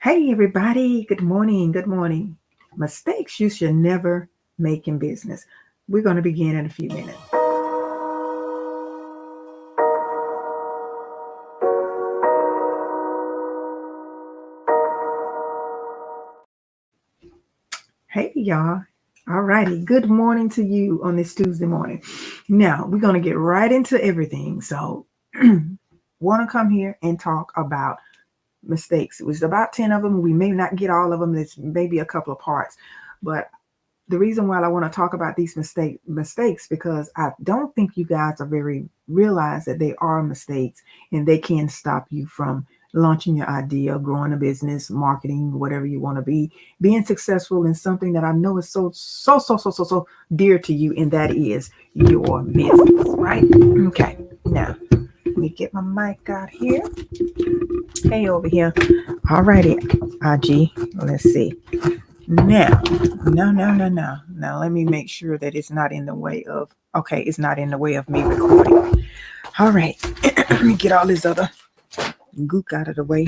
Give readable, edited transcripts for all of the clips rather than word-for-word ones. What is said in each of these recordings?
Hey, everybody. Good morning. Good morning. Mistakes you should never make in business. We're going to begin in a few minutes. Hey, y'all. All righty. Good morning to you on this Tuesday morning. Now, we're going to get right into everything. So, want to come here and talk about mistakes. It was about 10 of them. We may not get all of them. There's maybe a couple of parts. But the reason why I want to talk about these mistakes because I don't think you guys are very realize that they are mistakes and they can stop you from launching your idea, growing a business, marketing, whatever you want to be, being successful in something that I know is so dear to you, and that is your business, right? Okay. Now, let me get my mic out here. Hey, over here. All righty, IG. Let's see. Now, no. Now, let me make sure that it's not in the way of, okay, it's not in the way of me recording. All right. Let me get all this other gook out of the way.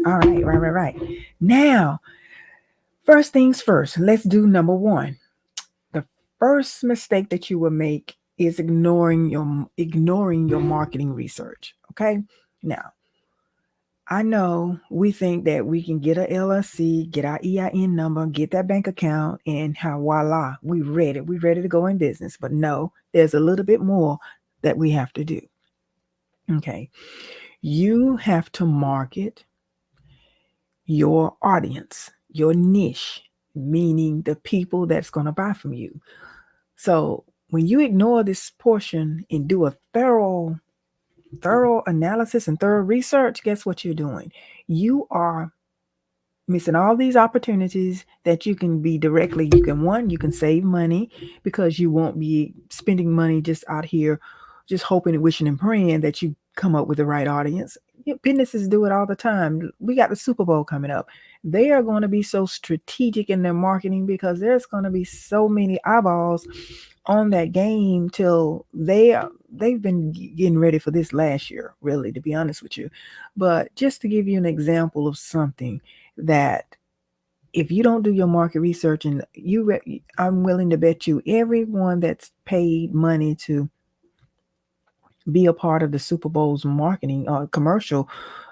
All right. Now, first things first, let's do number one. The first mistake that you will make is ignoring your marketing research. Okay. Now, I know we think that we can get a LLC, get our EIN number, get that bank account, and how voila, we ready. We ready to go in business. But no, there's a little bit more that we have to do. Okay. You have to market your audience, your niche, meaning the people that's going to buy from you. So when you ignore this portion and do a thorough analysis and thorough research, guess what you're doing? You are missing all these opportunities that you can be directly, you can save money because you won't be spending money just out here just hoping and wishing and praying that you come up with the right audience. Businesses do it all the time. We got the Super Bowl coming up. They are going to be so strategic in their marketing because there's going to be so many eyeballs on that game till they've been getting ready for this last year, really, to be honest with you. But just to give you an example of something that if you don't do your market research, and I'm willing to bet you everyone that's paid money to be a part of the Super Bowl's marketing or commercial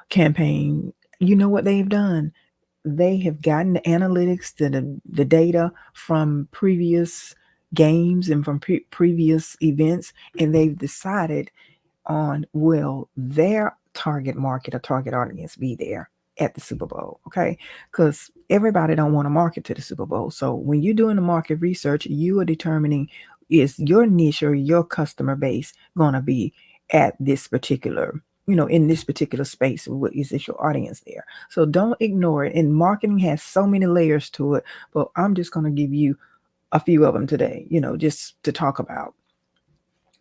campaign, you know what they've done? They have gotten the analytics, the data from previous games and from previous events, and they've decided on will their target market or target audience be there at the Super Bowl, okay? Because everybody don't want to market to the Super Bowl. So when you're doing the market research, you are determining is your niche or your customer base going to be at this particular, in this particular space. What is this your audience there? So don't ignore it. And marketing has so many layers to it, but I'm just going to give you a few of them today, just to talk about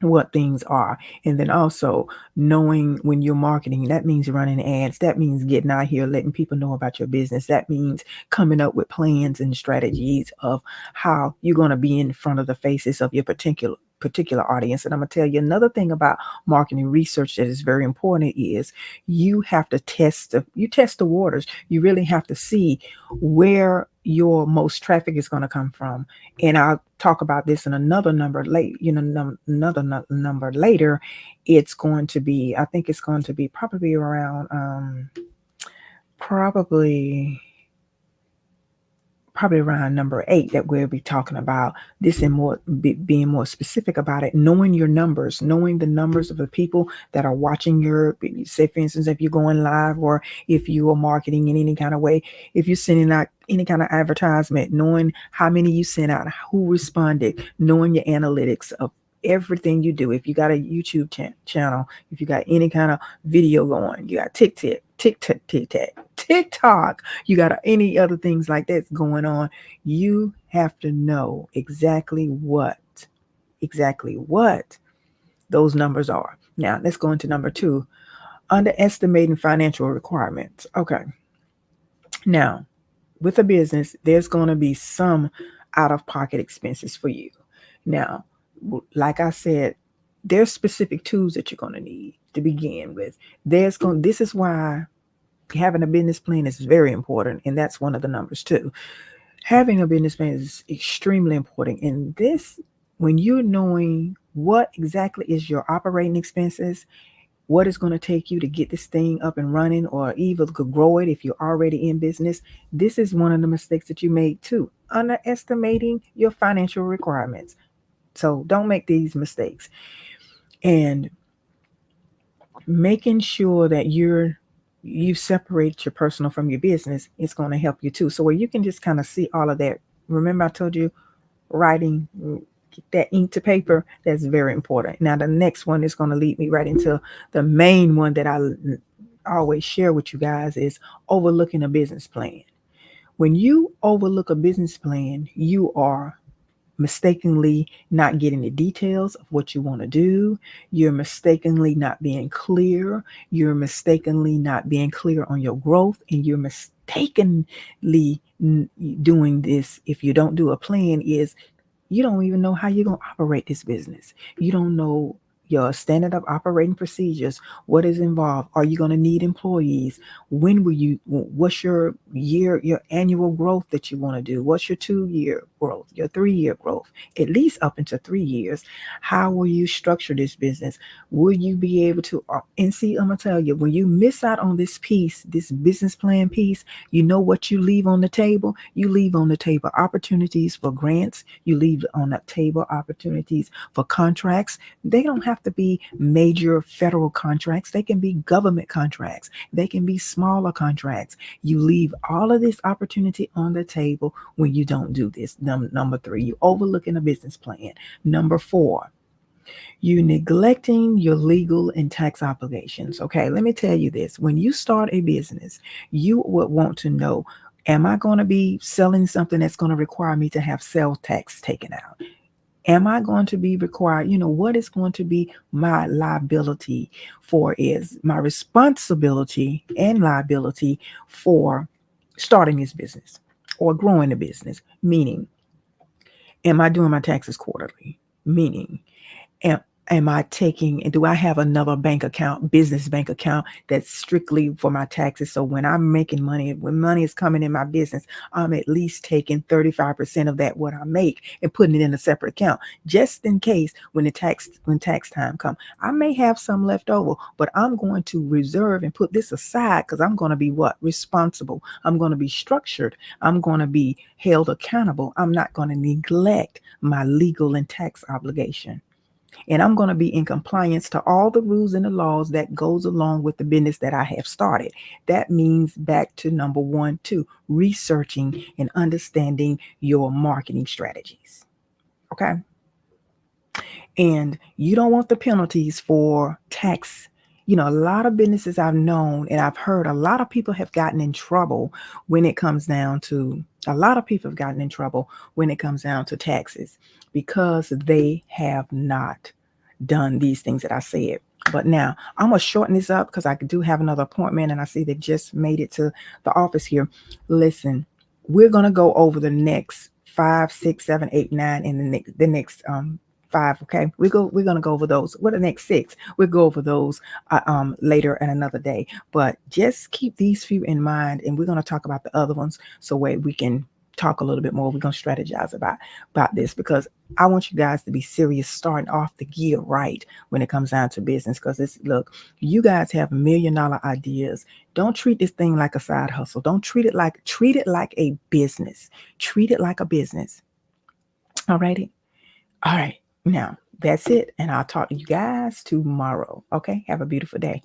what things are. And then also knowing when you're marketing, that means running ads, that means getting out here letting people know about your business, that means coming up with plans and strategies of how you're going to be in front of the faces of your particular audience. And I'm going to tell you another thing about marketing research that is very important is you have to test the waters. You really have to see where your most traffic is going to come from. And I'll talk about this in another number late, another number later. It's going to be, I think it's going to be probably around probably around number 8 that we'll be talking about this and more, being more specific about it, knowing your numbers, knowing the numbers of the people that are watching your, say for instance, if you're going live or if you are marketing in any kind of way, if you're sending out any kind of advertisement, knowing how many you sent out, who responded, knowing your analytics of everything you do. If you got a YouTube channel, if you got any kind of video going, you got TikTok, you got any other things like that's going on, you have to know exactly what those numbers are. Now, let's go into number 2, underestimating financial requirements. Okay. Now, with a business, there's going to be some out-of-pocket expenses for you. Now, like I said, there's specific tools that you're going to need to begin with. This is why Having a business plan is very important, and that's one of the numbers too. Having a business plan is extremely important. And this, when you're knowing what exactly is your operating expenses, what it's going to take you to get this thing up and running, or even could grow it if you're already in business, this is one of the mistakes that you made too, underestimating your financial requirements. So don't make these mistakes. And making sure that you separate your personal from your business is going to help you too. So where you can just kind of see all of that. Remember I told you writing, get that ink to paper, that's very important. Now the next one is going to lead me right into the main one that I always share with you guys, is overlooking a business plan. When you overlook a business plan, you are mistakenly not getting the details of what you want to do. You're mistakenly not being clear. You're mistakenly not being clear on your growth. And you're mistakenly doing this, if you don't do a plan, is you don't even know how you're going to operate this business. You don't know your standard of operating procedures, what is involved. Are you going to need employees? When will you, what's your your annual growth that you want to do? What's your 2 year growth, your 3 year growth, at least up into 3 years? How will you structure this business? Will you be able to, and see, I'm going to tell you, when you miss out on this piece, this business plan piece, you know what you leave on the table? You leave on the table opportunities for grants. You leave on the table opportunities for contracts. They don't have to be major federal contracts. They can be government contracts. They can be smaller contracts. You leave all of this opportunity on the table when you don't do this. Number three, you overlooking a business plan. Number four, you neglecting your legal and tax obligations. Okay, let me tell you this. When you start a business, you would want to know, am I going to be selling something that's going to require me to have sales tax taken out? Am I going to be required? What is going to be my liability for, is my responsibility and liability for starting this business or growing the business? Meaning, am I doing my taxes quarterly? Meaning, am, am I taking, and do I have another bank account, business bank account, that's strictly for my taxes? So when I'm making money, when money is coming in my business, I'm at least taking 35% of that, what I make, and putting it in a separate account, just in case when tax time comes. I may have some left over, but I'm going to reserve and put this aside, because I'm going to be what? Responsible. I'm going to be structured. I'm going to be held accountable. I'm not going to neglect my legal and tax obligation. And I'm going to be in compliance to all the rules and the laws that goes along with the business that I have started. That means, back to number one, too, researching and understanding your marketing strategies. Okay. And you don't want the penalties for tax. A lot of businesses I've known and I've heard, a lot of people have gotten in trouble when it comes down to, taxes, because they have not done these things that I said. But now I'm going to shorten this up, because I do have another appointment, and I see they just made it to the office here. Listen, we're going to go over the next 5, 6, 7, 8, 9, and the next 5. Okay, we're going to go over those. What are the next 6? We'll go over those later and another day. But just keep these few in mind, and we're going to talk about the other ones, so we can talk a little bit more. We're going to strategize about this, because I want you guys to be serious, starting off the gear right when it comes down to business. Because look, you guys have $1 million ideas. Don't treat this thing like a side hustle. Don't treat it like a business. Treat it like a business. All righty. All right. Now that's it. And I'll talk to you guys tomorrow. Okay. Have a beautiful day.